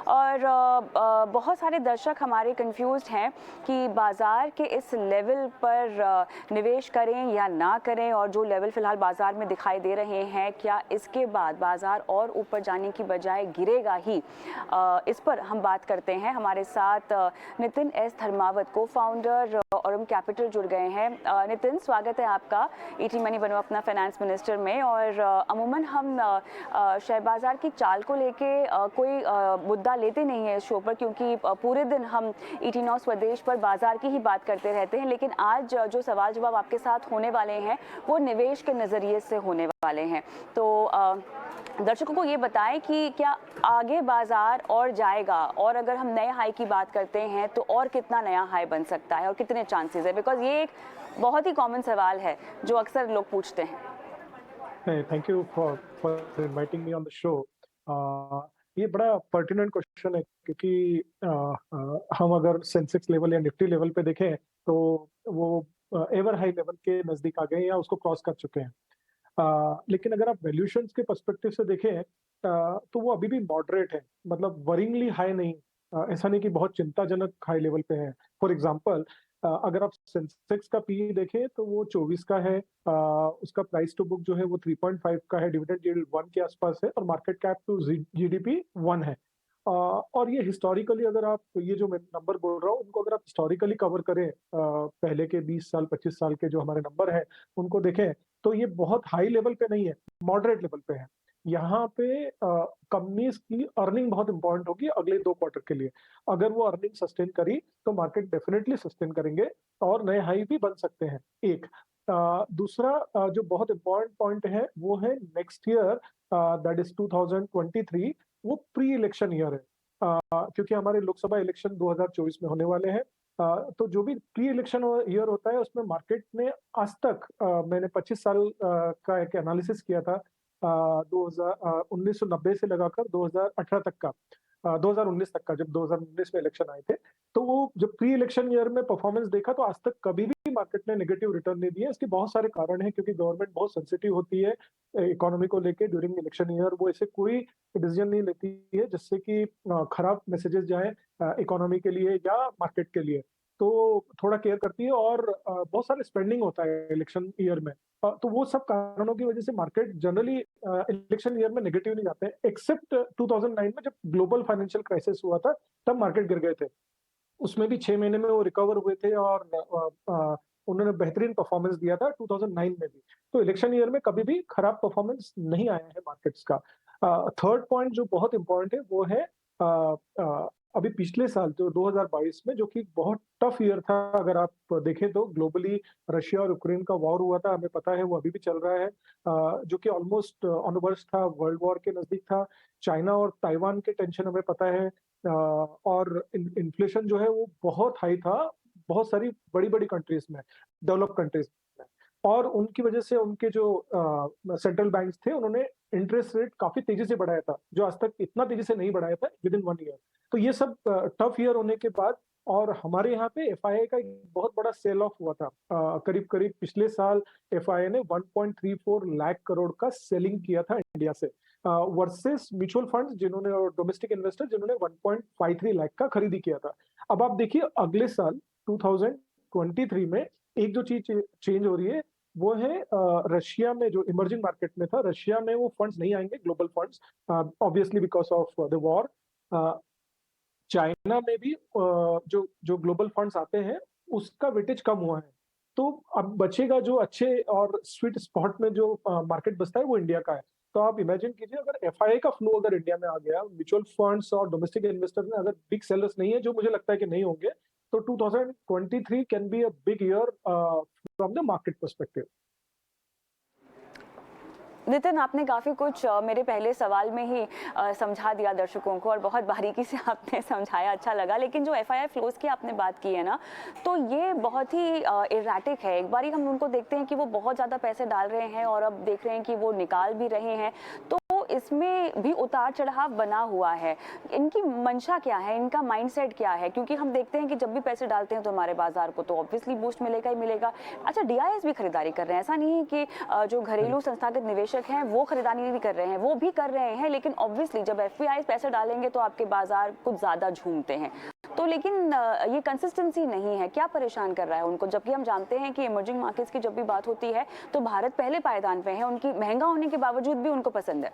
और बहुत सारे दर्शक हमारे कंफ्यूज्ड हैं कि बाज़ार के इस लेवल पर निवेश करें या ना करें, और जो लेवल फ़िलहाल बाज़ार में दिखाई दे रहे हैं, क्या इसके बाद बाज़ार और ऊपर जाने की बजाय गिरेगा ही? इस पर हम बात करते हैं। हमारे साथ नितिन एस धर्मावत को फाउंडर ऑरम कैपिटल जुड़ गए हैं। नितिन, स्वागत है आपका ईटी मनी बनो अपना फाइनेंस मिनिस्टर में। और अमूमन हम शेयर बाज़ार की चाल को लेके कोई मुद्दा लेते नहीं है इस शो पर, क्योंकि पूरे दिन हम ईटी नाउ स्वदेश पर बाज़ार की ही बात करते रहते हैं। लेकिन आज जो सवाल जवाब आपके साथ होने वाले हैं वो निवेश के नज़रिए से होने वाले हैं। तो दर्शकों को ये बताएं कि क्या आगे बाज़ार और जाएगा, और अगर हम नए हाई की बात करते हैं तो और कितना नया हाई बन सकता है और कितने चांसेस है? बिकॉज ये एक बहुत ही कॉमन सवाल है जो अक्सर लोग पूछते हैं। Thank you for inviting me on the show. ये बड़ा पर्टिनेंट क्वेश्चन है, क्योंकि हम अगर सेंसेक्स लेवल या निफ्टी लेवल पे देखें तो वो एवर हाई लेवल के नजदीक आ गए या उसको क्रॉस कर चुके हैं। लेकिन अगर आप वैल्यूएशंस के पर्सपेक्टिव से देखें तो वो अभी भी मॉडरेट है, मतलब वरिंगली हाई नहीं। ऐसा नहीं कि बहुत चिंताजनक हाई लेवल पे है। फॉर एग्जांपल, अगर आप सेंसेक्स का पी देखें तो वो 24 का है। उसका प्राइस टू बुक जो है वो 3.5 का है, डिविडेंड यील्ड 1 के आसपास है, और मार्केट कैप टू जीडीपी 1 है। और ये हिस्टोरिकली, अगर आप ये जो मैं नंबर बोल रहा हूँ उनको अगर आप हिस्टोरिकली कवर करें, पहले के 20 साल 25 साल के जो हमारे नंबर हैं उनको देखें, तो ये बहुत हाई लेवल पे नहीं है, मॉडरेट लेवल पे है। यहाँ पे कंपनीज की अर्निंग बहुत इंपॉर्टेंट होगी अगले 2 क्वार्टर के लिए। अगर वो अर्निंग सस्टेन करी तो मार्केट डेफिनेटली सस्टेन करेंगे और नए हाई भी बन सकते हैं। एक दूसरा जो बहुत इंपॉर्टेंट पॉइंट है वो है नेक्स्ट ईयर, दैट इज 2023, वो प्री इलेक्शन ईयर है। क्योंकि हमारे लोकसभा इलेक्शन 2024 में होने वाले हैं। तो जो भी प्री इलेक्शन ईयर होता है उसमें मार्केट ने आज तक, मैंने 25 साल का एक एनालिसिस किया था, 1990 से लगाकर 2018 तक का, 2019 तक का, जब 2019 में इलेक्शन आए थे, तो वो जब प्री इलेक्शन ईयर में परफॉर्मेंस देखा तो आज तक कभी भी मार्केट ने नेगेटिव रिटर्न नहीं दिया। इसके बहुत सारे कारण हैं, क्योंकि गवर्नमेंट बहुत सेंसिटिव होती है इकोनॉमी को लेके ड्यूरिंग इलेक्शन ईयर। वो ऐसे कोई डिसीजन नहीं लेती है जिससे कि खराब मैसेजेस जाए इकोनॉमी के लिए या मार्केट के लिए। तो थोड़ा केयर करती है, और बहुत सारे स्पेंडिंग होता है इलेक्शन ईयर में। तो वो सब कारणों की वजह से मार्केट जनरली इलेक्शन ईयर में नेगेटिव नहीं जाते हैं, एक्सेप्ट 2009 में जब ग्लोबल फाइनेंशियल क्राइसिस हुआ था, तब मार्केट गिर गए थे। उसमें भी 6 महीने में वो रिकवर हुए थे, और उन्होंने बेहतरीन परफॉर्मेंस दिया था 2009 में भी। तो इलेक्शन ईयर में कभी भी खराब परफॉर्मेंस नहीं आया है मार्केट्स का। थर्ड पॉइंट जो बहुत इंपॉर्टेंट है वो है अभी पिछले साल जो 2022 में, जो कि बहुत टफ ईयर था। अगर आप देखें तो ग्लोबली रशिया और यूक्रेन का वॉर हुआ था, हमें पता है वो अभी भी चल रहा है, जो कि ऑलमोस्ट ऑन द वर्स्ट था, वर्ल्ड वॉर के नजदीक था। चाइना और ताइवान के टेंशन हमें पता है, और इन्फ्लेशन जो है वो बहुत हाई था बहुत सारी बड़ी बड़ी कंट्रीज में, डेवलप कंट्रीज में। और उनकी वजह से उनके जो सेंट्रल बैंक्स थे उन्होंने इंटरेस्ट रेट काफी तेजी से बढ़ाया था, जो आज तक इतना तेजी से नहीं बढ़ाया था विद इन 1 ईयर। तो ये सब टफ ईयर होने के बाद, और हमारे यहाँ पे एफआईआई का एक बहुत बड़ा सेल ऑफ हुआ था। करीब करीब पिछले साल एफआईआई ने 1.34 लाख करोड़ का सेलिंग किया था इंडिया से, वर्सेस म्यूचुअल फंड्स जिन्होंने, और डोमेस्टिक इन्वेस्टर जिन्होंने 1.53 लाख का खरीदी किया था। अब आप देखिए अगले साल 2023 में एक जो चीज चेंज हो रही है वो है, रशिया में जो इमर्जिंग मार्केट में था, रशिया में वो फंड्स नहीं आएंगे, global funds, obviously because of the war. China में भी जो जो ग्लोबल फंड्स आते हैं उसका वेटेज कम हुआ है। तो अब बचेगा जो अच्छे और स्वीट स्पॉट में जो मार्केट बचता है वो इंडिया का है। तो आप इमेजिन कीजिए, अगर एफआईआई का फ्लो अगर इंडिया में आ गया, म्यूचुअल फंड्स और डोमेस्टिक इन्वेस्टर्स में अगर बिग सेलर्स नहीं है, जो मुझे लगता है कि नहीं होंगे, तो 2023 can be a big year from the market perspective. Nitin, आपने काफ़ी कुछ मेरे पहले सवाल में ही समझा दिया दर्शकों को, और बहुत बारीकी से आपने समझाया, अच्छा लगा। लेकिन जो एफआईआई फ्लोज की आपने बात की है ना, तो ये बहुत ही इराटिक है। एक बारी हम उनको देखते हैं कि वो बहुत ज़्यादा पैसे डाल रहे हैं, और अब देख रहे हैं कि वो निकाल भी रहे हैं। तो इसमें भी उतार चढ़ाव बना हुआ है। इनकी मंशा क्या है, इनका माइंडसेट क्या है? क्योंकि हम देखते हैं कि जब भी पैसे डालते हैं तो हमारे बाजार को तो ऑब्वियसली बूस्ट मिलेगा ही मिलेगा। अच्छा, डीआईएस भी खरीदारी कर रहे हैं, ऐसा नहीं है कि जो घरेलू संस्थागत निवेशक हैं वो खरीदारी नहीं कर रहे हैं, वो भी कर रहे हैं, लेकिन ऑब्वियसली जब एफपीआई पैसे डालेंगे तो आपके बाजार कुछ ज्यादा झूमते हैं। तो लेकिन ये कंसिस्टेंसी नहीं है, क्या परेशान कर रहा है उनको? जबकि हम जानते हैं कि इमर्जिंग मार्केट्स की जब भी बात होती है तो भारत पहले पायदान पे है, उनकी महंगा होने के बावजूद भी उनको पसंद है।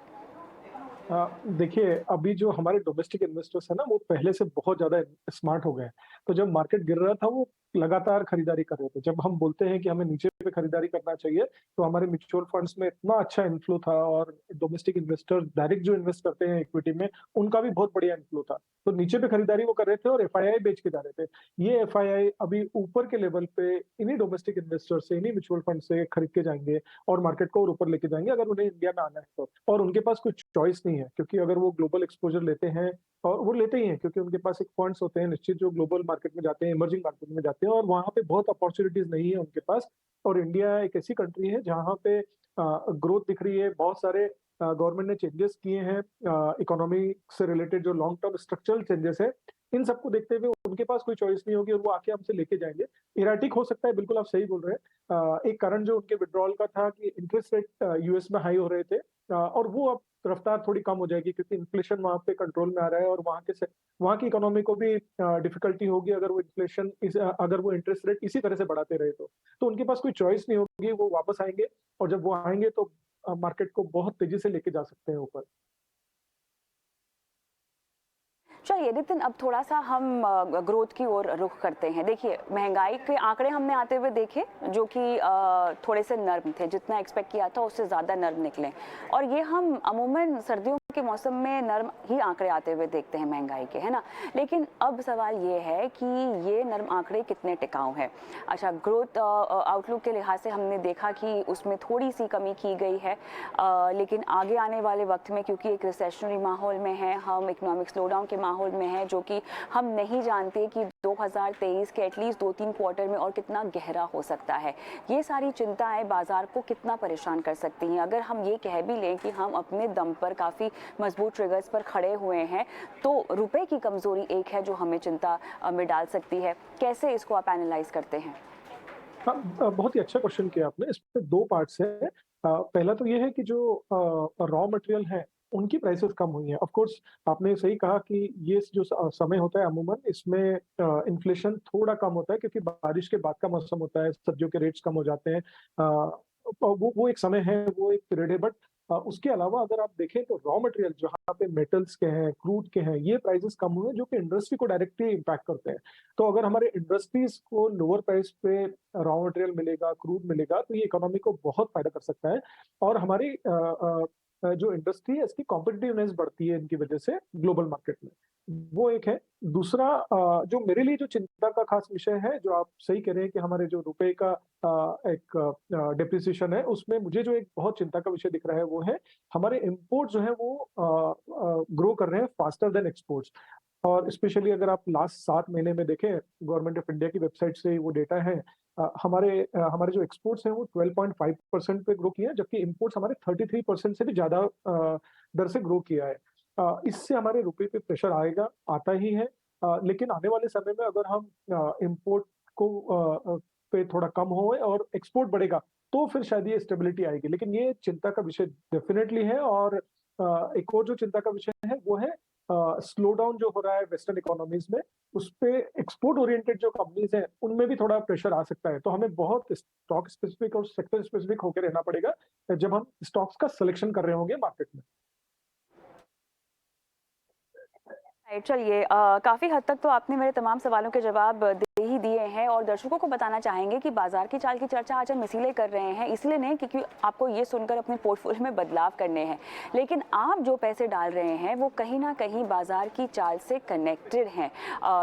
देखिए, अभी जो हमारे डोमेस्टिक इन्वेस्टर्स हैं ना, वो पहले से बहुत ज़्यादा स्मार्ट हो गए हैं। तो जब मार्केट गिर रहा था, वो लगातार खरीदारी कर रहे थे। जब हम बोलते हैं कि हमें नीचे पे खरीदारी करना चाहिए, तो हमारे म्यूचुअल फंड्स में इतना अच्छा इन्फ्लो था और डोमेस्टिक इन्वेस्टर्स डायरेक्ट जो इन्वेस्ट करते हैं इक्विटी में, उनका भी बहुत बढ़िया इन्फ्लो था। तो नीचे पे खरीदारी वो कर रहे थे और एफआईआई बेच के जा रहे थे। ये एफआईआई अभी ऊपर के लेवल पे इन्हीं डोमेस्टिक इन्वेस्टर से, इन्हीं म्यूचुअल फंड से खरीद के जाएँगे और मार्केट को और ऊपर लेके जाएँगे, अगर उन्हें इंडिया में आना है तो। और उनके पास कुछ चॉइस नहीं है, क्योंकि अगर वो ग्लोबल एक्सपोज़र लेते हैं, और वो लेते ही हैं, क्योंकि उनके पास एक फंड्स होते हैं निश्चित जो ग्लोबल मार्केट में जाते हैं, इमर्जिंग मार्केट में जाते हैं, और वहाँ पे बहुत अपॉर्च्युनिटीज़ नहीं है उनके पास। और इंडिया एक ऐसी कंट्री है जहाँ पे ग्रोथ दिख रही है, बहुत सारे गवर्नमेंट ने चेंजेस किए हैं, इकोनॉमी से रिलेटेड जो लॉन्ग टर्म स्ट्रक्चरल चेंजेस है, इन सबको देखते हुए उनके पास कोई चॉइस नहीं होगी और वो आके हमसे लेके जाएँगे। इराटिक हो सकता है, बिल्कुल आप सही बोल रहे हैं। एक कारण जो उनके विथड्रॉल का था कि इंटरेस्ट रेट यूएस में हाई हो रहे थे, और वो अब रफ्तार थोड़ी कम हो जाएगी, क्योंकि इन्फ्लेशन वहाँ पे कंट्रोल में आ रहा है और वहाँ की इकोनॉमी को भी डिफिकल्टी होगी अगर वो अगर वो इंटरेस्ट रेट इसी तरह से बढ़ाते रहे तो। तो उनके पास कोई चॉइस नहीं होगी, वो वापस आएँगे, और जब वो आएँगे तो मार्केट को बहुत तेज़ी से लेके जा सकते हैं ऊपर। चलिए नितिन, अब थोड़ा सा हम ग्रोथ की ओर रुख करते हैं। देखिए, महंगाई के आंकड़े हमने आते हुए देखे जो कि थोड़े से नर्म थे, जितना एक्सपेक्ट किया था उससे ज़्यादा नर्म निकले, और ये हम अमूमन सर्दियों के मौसम में नर्म ही आंकड़े आते हुए देखते हैं महंगाई के, है ना? लेकिन अब सवाल ये है कि ये नर्म आंकड़े कितने टिकाऊ हैं। अच्छा, ग्रोथ आउटलुक के लिहाज से हमने देखा कि उसमें थोड़ी सी कमी की गई है, लेकिन आगे आने वाले वक्त में, क्योंकि एक रिसेशनरी माहौल में है हम, इकोनॉमिक स्लोडाउन के माहौल में है, जो कि हम नहीं जानते कि 2023 के एटलीस्ट 2-3 क्वार्टर में और कितना गहरा हो सकता है। ये सारी चिंताएं बाजार को कितना परेशान कर सकती हैं। अगर हम ये कह भी लें कि हम अपने दम पर काफ़ी मजबूत ट्रिगर्स पर खड़े हुए हैं, तो रुपए की कमजोरी एक है जो हमें चिंता में डाल सकती है। कैसे इसको आप एनालाइज करते हैं? हाँ, बहुत ही अच्छा क्वेश्चन किया आपने। इसमें 2 पार्ट्स हैं। पहला तो ये है कि जो रॉ मटेरियल है, उनकी प्राइसेज़ कम हुई हैं। ऑफ कोर्स आपने सही कहा कि ये जो समय होता है अमूमन, इसमें इन्फ्लेशन थोड़ा कम होता है, क्योंकि बारिश के बाद का मौसम होता है, सब्जियों के रेट्स कम हो जाते हैं। वो एक समय है, वो एक पीरियड है, बट उसके अलावा अगर आप देखें तो रॉ मटेरियल जहाँ पे मेटल्स के हैं, क्रूड के हैं, ये प्राइसेज़ कम हुए हैं, जो कि इंडस्ट्री को डायरेक्टली इम्पैक्ट करते हैं। तो अगर हमारे इंडस्ट्रीज को लोअर प्राइस पे रॉ मटेरियल मिलेगा, क्रूड मिलेगा, तो ये इकोनॉमी को बहुत फ़ायदा कर सकता है, और हमारी जो इंडस्ट्री है इसकी कॉम्पिटिटिवनेस बढ़ती है इनकी वजह से ग्लोबल मार्केट में। वो एक है। दूसरा, जो मेरे लिए जो चिंता का खास विषय है, जो आप सही कह रहे हैं कि हमारे जो रुपए का एक डेप्रिसिएशन है, उसमें मुझे जो एक बहुत चिंता का विषय दिख रहा है वो है हमारे इम्पोर्ट जो है वो ग्रो कर रहे हैं फास्टर देन एक्सपोर्ट्स। और स्पेशली अगर आप लास्ट 7 महीने में देखें, गवर्नमेंट ऑफ इंडिया की वेबसाइट से वो डेटा है, हमारे जो एक्सपोर्ट्स हैं वो 12.5% पे ग्रो किए हैं, जबकि इंपोर्ट्स हमारे 33% से भी ज़्यादा दर से ग्रो किया है। इससे हमारे रुपए पे प्रेशर आएगा, आता ही है। लेकिन आने वाले समय में अगर हम इम्पोर्ट को पे थोड़ा कम होए और एक्सपोर्ट बढ़ेगा, तो फिर शायद ये स्टेबिलिटी आएगी। लेकिन ये चिंता का विषय डेफ़िनेटली है, और एक और जो चिंता का विषय है वो है स्लो डाउन जो हो रहा है वेस्टर्न इकोनॉमीज़ में, उसपे एक्सपोर्ट ओरिएंटेड जो कंपनीज़ हैं, उनमें भी थोड़ा प्रेशर आ सकता है। तो हमें बहुत स्टॉक स्पेसिफिक और सेक्टर स्पेसिफिक होके रहना पड़ेगा, जब हम स्टॉक्स का सिलेक्शन कर रहे होंगे मार्केट में। राइट, चलिए काफ़ी हद तक तो आपने मेरे तमाम सवालों के जवाब दे ही दिए हैं, और दर्शकों को बताना चाहेंगे कि बाजार की चाल की चर्चा आज हम इसीलिए कर रहे हैं, इसलिए नहीं क्योंकि आपको ये सुनकर अपने पोर्टफोलियो में बदलाव करने हैं, लेकिन आप जो पैसे डाल रहे हैं वो कहीं ना कहीं बाजार की चाल से कनेक्टेड हैं।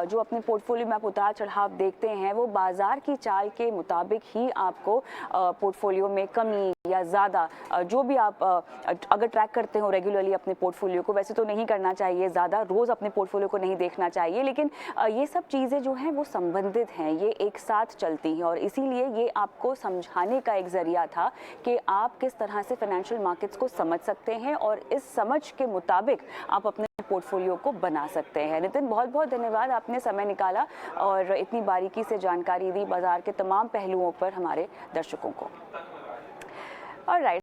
जो अपने पोर्टफोलियो में आप उतार चढ़ाव देखते हैं वो बाजार की चाल के मुताबिक ही आपको पोर्टफोलियो में कमी या ज़्यादा जो भी आप अगर ट्रैक करते हो रेगुलरली अपने पोर्टफोलियो को, वैसे तो नहीं करना चाहिए, ज़्यादा रोज़ अपने पोर्टफोलियो को नहीं देखना चाहिए, लेकिन ये सब चीज़ें जो हैं वो संबंधित हैं, ये एक साथ चलती हैं और इसीलिए ये आपको समझाने का एक ज़रिया था कि आप किस तरह से फाइनेंशियल मार्केट्स को समझ सकते हैं और इस समझ के मुताबिक आप अपने पोर्टफोलियो को बना सकते हैं। नितिन, बहुत बहुत धन्यवाद, आपने समय निकाला और इतनी बारीकी से जानकारी दी बाजार के तमाम पहलुओं पर हमारे दर्शकों को। ऑलराइट।